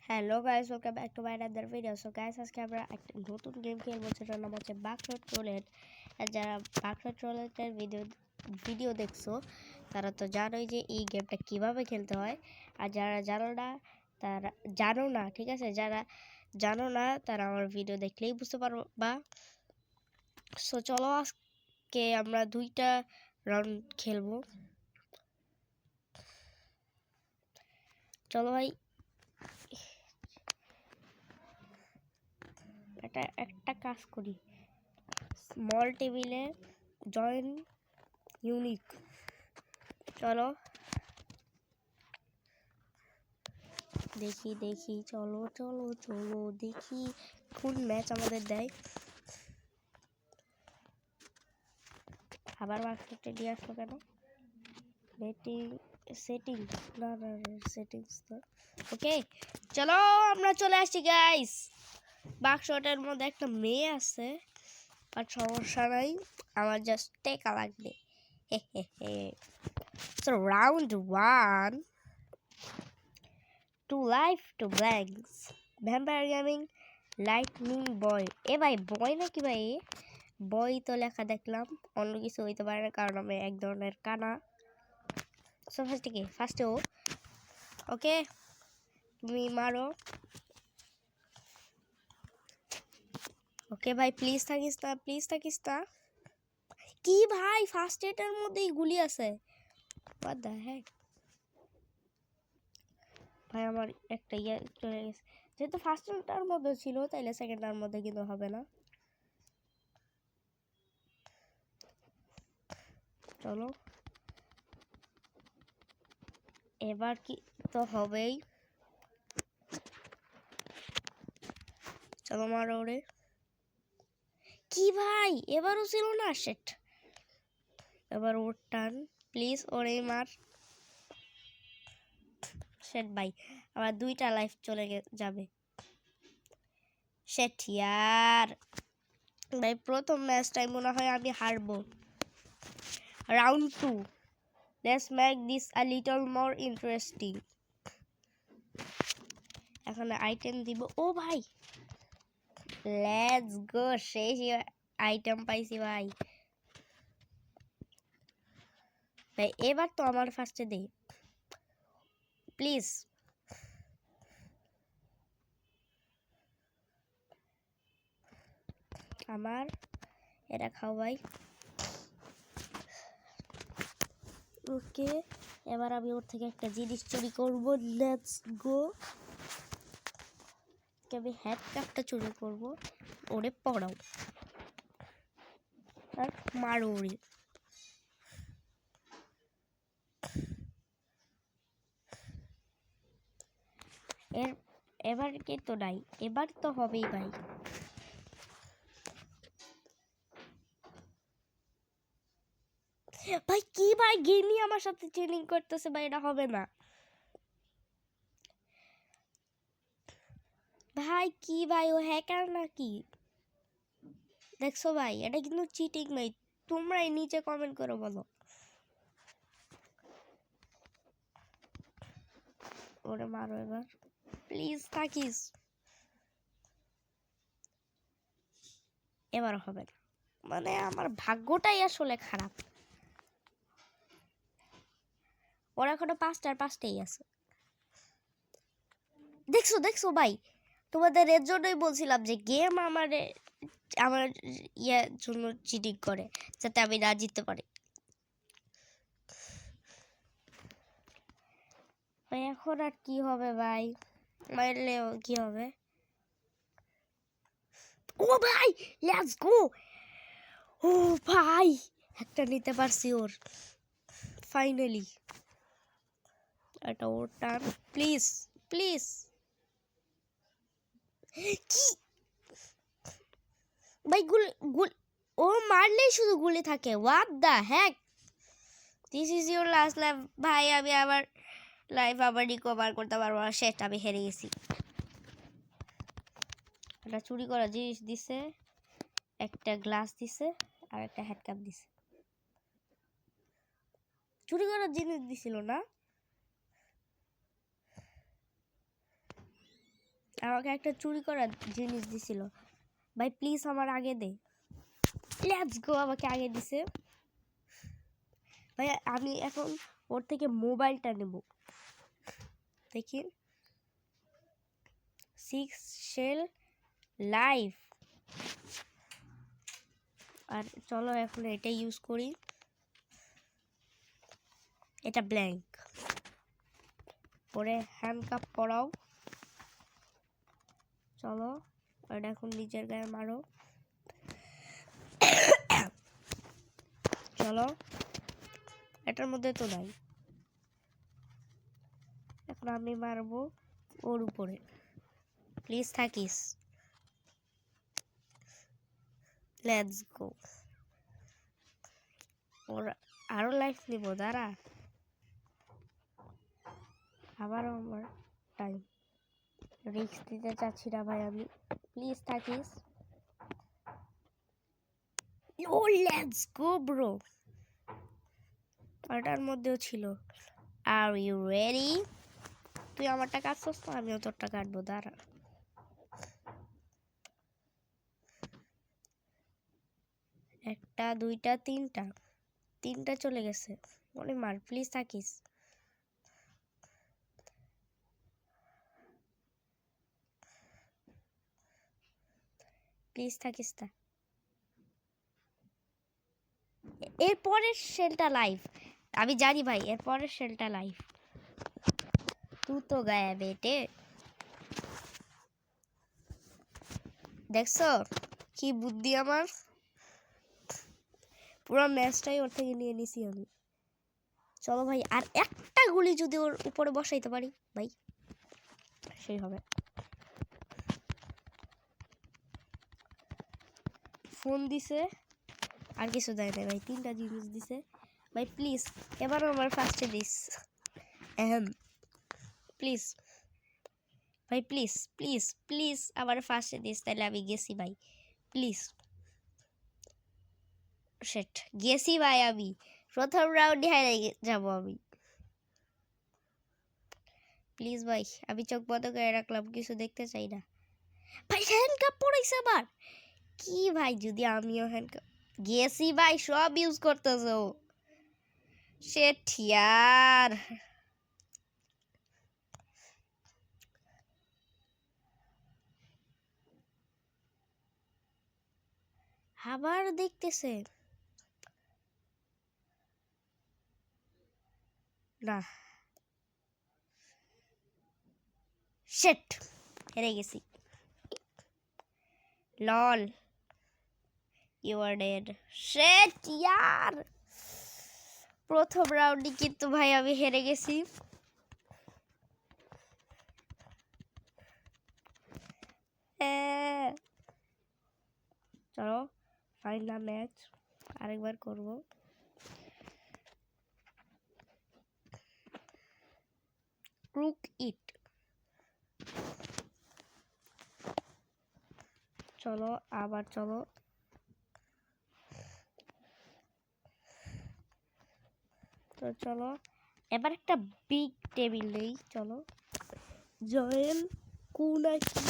Hello guys, welcome back to my another video. So guys, আজকে আমরা একটা নতুন গেম খেলবো, যেটার নাম হচ্ছে বাকশট রুলেট। আর যারা বাকশট রুলেটের ভিডিও দেখছো তারা তো জানোই যে এই গেমটা কিভাবে খেলতে হয়। আর যারা জানো না, ঠিক আছে, যারা জানো না তারা আমার ভিডিও দেখলেই বুঝতে পারবা। সো চলো, আজকে আমরা 2টা রাউন্ড খেলবো। চলো ভাই, একটা কাজ করি, স্মল টেবিলে জয়েন ইউনিক। চলো দেখি চলো চলো চলো দেখি কোন ম্যাচ আমাদের দেয়। আবার মার্কেটে দিয়ে আসলো কেন? সেটিংস না, সেটিংস তো ওকে। চলো আমরা চলে আসছি গাইস। বাক্সটার মধ্যে একটা মেয়ে আছে, আর সমস্যা নাই, আমার জাস্ট টেকা লাগবে। So round 1, 2 life 2 blanks, vampire gaming, lightning boy. এ ভাই বয় নাকি ভাই? বই তো লেখা দেখলাম, অন্য কিছু হইতে পারে না, কারণ আমি এক ধরনের কানা। সো ফার্স্টে ও ওকে, তুমি মারো। ওকে ভাই, প্লিজ থাকিস না। কি ভাই, ফার্স্ট এটার মধ্যেই গুলি আছে? হোয়াট দ্য হেক ভাই, আমার একটা ইয়ে চলে গেছে। যেহেতু ফার্স্ট এটার মধ্যে ছিল, তাইলে সেকেন্ডটার মধ্যে কিন্তু হবে না। চলো, এবার কি তো হবেই। চলো মারো ওরে। কি ভাই, এবারও ছিল না? শেট, এবার ওর টার্ন, প্লিজ ওরে মার। শেট ভাই, আমার 2টা লাইফ চলে যাবে। শেট ইয়ার ভাই, প্রথম ম্যাচটাই মনে হয় আমি হারবো। Round 2, let's make this a little more interesting. এখন আইটেম দিব। ও ভাই, লেটস গো, শেষ আইটেম পাইছি ভাই। ভাই এবার তো আমার ফার্স্টে দেই প্লিজ। আমার এটা খাও ভাই। ওকে, এবার আমি ওর থেকে একটা জিনিস চুরি করব। লেটস গো, আমি হ্যাট কাপটা চুরি করব। ওরে পড়াও আর মারো ওরে। এবার কি তো নাই, এবার তো হবেই ভাই। ভাই কি ভাই, গেমই আমার সাথে ট্রেনিং করতেছে ভাই, এটা হবে না ভাই। কি ভাই, ও হ্যাকার নাকি? দেখছো ভাই, এটা কিন্তু চিটিং নাই। তোমরাই নিচে কমেন্ট করে বলো। ওরে মারো এবার, প্লিজ থাকিস। এবার হবে না, মানে আমার ভাগ্যটাই আসলে খারাপ। ওরা এখনো 5টাই আছে। দেখছো ভাই, তোমাদের এর জন্যই বলছিলাম যে গেম আমার ইয়ার জন্য চিটিং করে, যাতে আমি না জিততে পারি। ভাই এখন আর কি হবে ভাই, মারলে কি হবে? ও ভাই, লেটস গো। ও ভাই, একটা নিতে পারছি ওর, ফাইনালি। এটা ওর টার্ন, প্লিজ। কি ভাই, ও মারলেই শুধু গুলি থাকে। What the heck, this is your last life ভাই। আমি আবার লাইফ আবার রিকভার করতে পারবো না, শেট, আমি হেরে গেছি। একটা চুরি করা জিনিস দিছে, একটা গ্লাস দিছে, আর একটা হ্যাট কাপ দিছে। চুরি করার জিনিস দিছিল না? আমাকে একটা চুরি করার জিনিস দিছিল ভাই, প্লিজ আমার আগে দে। লেটস গো, আমাকে আগে দিছে ভাই। আমি এখন ওর থেকে মোবাইলটা নেব। দেখি 6 শেল লাইফ। আর চলো এখন এটা ইউজ করি। এটা ব্ল্যাঙ্ক। পরে হ্যান্ডকাপ পরাও। চলো এটা এখন নিজের গায়ে মারো। চলো, এটার মধ্যে তো নাই। এখন আমি মারবো ওর উপরে। প্লিজ থাকিস। Let's go. ওর আরো লাইফ নিব, দাঁড়া। আবারও আমার টাইম। রিস্ক দিতে চাচ্ছি না ভাই আমি। প্লিজ থাকিস। ও লেটস গো ব্রো। ওটার মধ্যেও ছিল। Are you ready? তুই আমারটা কাটছস তো, আমিও তোরটা কাটবো, দাঁড়া। একটা, দুইটা, তিনটা চলে গেছে। বলে মার, প্লিজ থাকিস। প্লিজ থাকিস না। এর পরের শেলটা লাইভ। আমি জানি ভাই, এর পরের শেলটা লাইভ। তুই তো গায়ে বেটে। দেখছো কি বুদ্ধি আমার? পুরো ম্যাচটাই ওর থেকে নিয়ে নিছি আমি। চলো ভাই, আর একটা গুলি যদি ওর উপরে বসাইতে পারি ভাই, সেই হবে। ফোন দিছে, আর কিছু দেয় না ভাই। 3টা জিনিস দিছে ভাই। প্লিজ এবার আমার ফার্স্টে দিস। প্লিজ ভাই, প্লিজ প্লিজ প্লিজ আমার ফার্স্টে দিস, তাহলে আমি গেছি ভাই। প্লিজ। সেট গেছি ভাই, আমি প্রথম রাউন্ডে হারিয়ে যাবো আমি। প্লিজ ভাই, আমি চোখ বন্ধ করে রাখলাম, কিছু দেখতে চাই না ভাই। হ্যান্ডকাপ পড়াইছে আবার। কি ভাই, যদি আমিও হ্যান্ডকাপ। গেছি ভাই, সব ইউজ করতেছো। সেট ইয়ার। আবার দেখতেছে না। শেট, হেরে গেছি। লল, ইউ আর ডেড। শেট ইয়ার। প্রথম রাউন্ডে কিন্তু ভাই আমি হেরে গেছি। চলো ফাইনাল ম্যাচ আরেকবার করব। ক্রুক ইট। চলো আবার চলো। তো চলো এবার একটা বিগ টেবিল নেই। চলো জয়েন কুনা কি।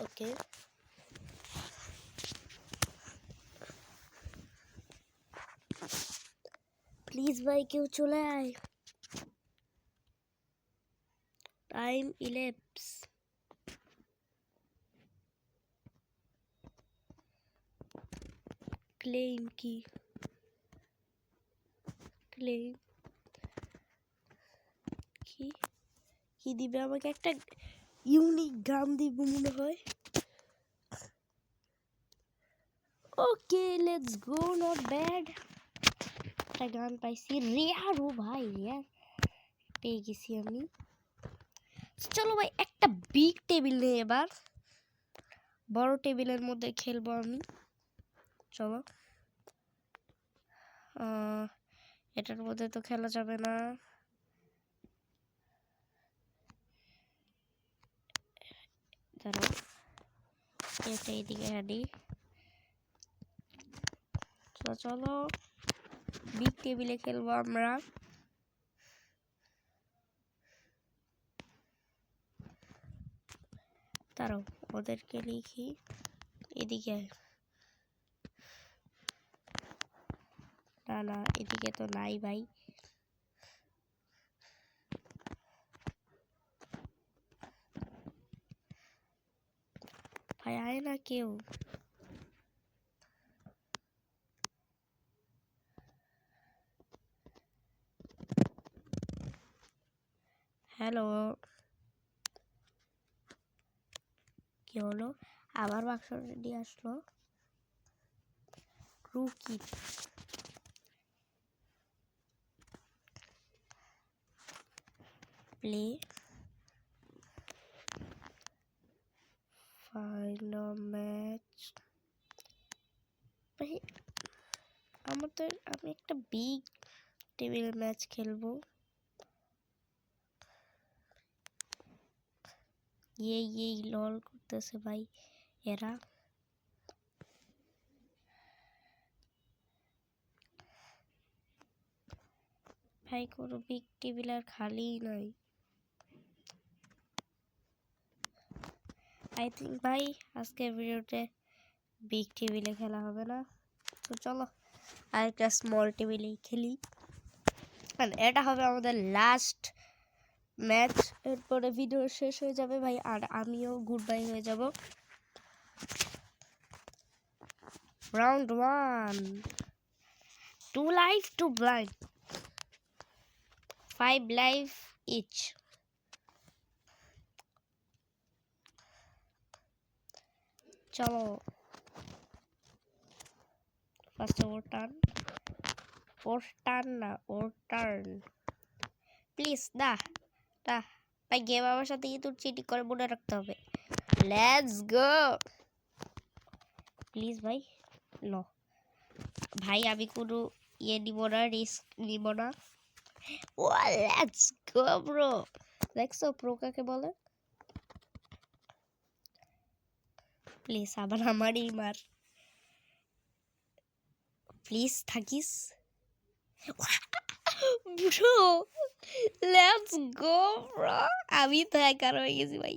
ওকে, প্লিজ ভাই কেউ চলে আয়। টাইম ইলেপস। ক্লেম কি? ক্লেম কি? কি দিবে আমাকে? একটা ইউনিক গান দিব মনে হয়। Okay let's go, not bad. একটা গান পাইছি, রেয়ার। ও ভাই রেয়ার পেয়ে গেছি আমি। চলো ভাই একটা বিগ টেবিল নেই, এবার বড় টেবিলের মধ্যে খেলবো আমি। চলো এটার মধ্যে তো খেলা যাবে না। তারা এটা এদিকে আনি। তো চলো বিগ টেবিলে খেলবো আমরা। তারাও ওদেরকে লিখি এদিকে। না না এদিকে তো নাই ভাই। ভাই আয় না কেউ। হ্যালো কি হলো? আবার বাক্স রেডি আসলো। Rookie play final match. ভাই আমি একটা বিগ টেবিল ম্যাচ খেলবো। এই লল করতেছে ভাই এরা। ভাই কোনো বিগ টেবিল আর খালি নাই। আই থিঙ্ক ভাই আজকে ভিডিওতে বিগ টেবিলে খেলা হবে না। তো চলো আরেকটা স্মল টেবিলেই খেলি। আর এটা হবে আমাদের লাস্ট ম্যাচ। এরপরে ভিডিও শেষ হয়ে যাবে ভাই, আর আমিও গুড বাই হয়ে যাব। Round 1, 2 life 2 blind, 5 life each. চলো ফার্স্ট ওর টার্ন প্লিজ। দা ভাই গেম আমার সাথে তোর চিটিং করে মনে রাখতে হবে। লেটস গো প্লিজ ভাই। ল ভাই আমি কোনো নিব না, রিস্ক নিব না। ও লেটস গো ব্রো। দেখছো প্রো কাকে বলে? প্লিজ আবার আমারই মার, প্লিজ থাকিস ব্রো। Let's go bro. আমি তো একার হয়ে গেছি ভাই।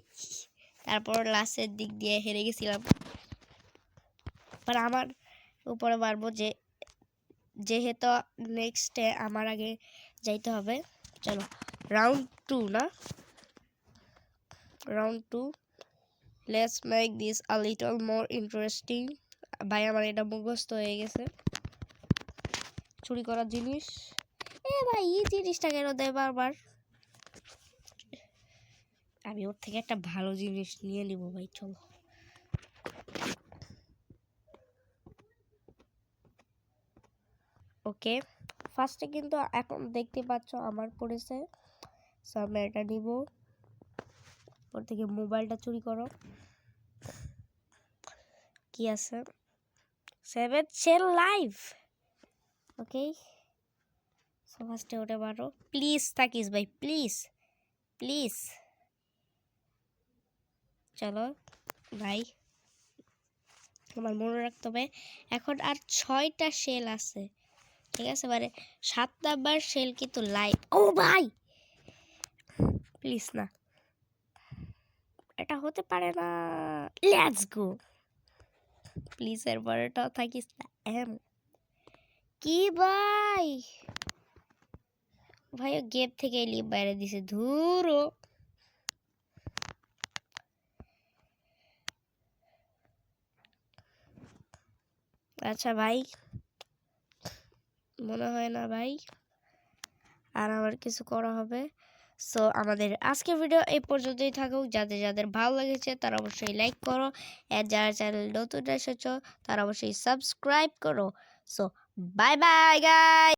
তারপর লাস্টের দিক দিয়ে হেরে গেছিলাম। আমার উপরে মারবো যেহেতু নেক্সটে আমার আগে যাইতে হবে। চলো রাউন্ড 2 না, round 2। Let's make this a little more interesting. ভাই আমার এটা মুখস্থ হয়ে গেছে চুরি করার জিনিস। ভাই এই জিনিসটা কেন দেয় বারবার? আমি ওর থেকে একটা ভালো জিনিস নিয়ে নিব ভাই। চলো ওকে ফার্স্টে কিন্তু এখন দেখতে পাচ্ছ আমার পড়েছে। সো আমি এটা নিব। ওর থেকে মোবাইলটা চুরি করো। কি আছে? 7 সেল লাইভ। ওকে সো ফার্স্টে ওটা মারো। প্লিজ থাকিস ভাই, প্লিজ প্লিজ। চলো ভাই আমার মনে রাখতে হবে এখন আর 6টা সেল আছে। ঠিক আছে মানে 7 নাম্বার সেল কিন্তু লাইভ। ও ভাই প্লিজ না, এটা হতে পারে না। লেটস গো প্লিজ এর পরেটাও থাকিস না। কি ভাই গেম থেকে লিভ বাইরে দিছে ধুরো। আচ্ছা ভাই মনে হয় না ভাই আর আমার কিছু করা হবে। সো আমাদের আজকে ভিডিও এই পর্যন্তই থাকুক। যাদের যাদের ভালো লেগেছে তারা অবশ্যই লাইক করো, আর যারা চ্যানেল নতুন এসেছো তারা অবশ্যই সাবস্ক্রাইব করো। So bye bye guys.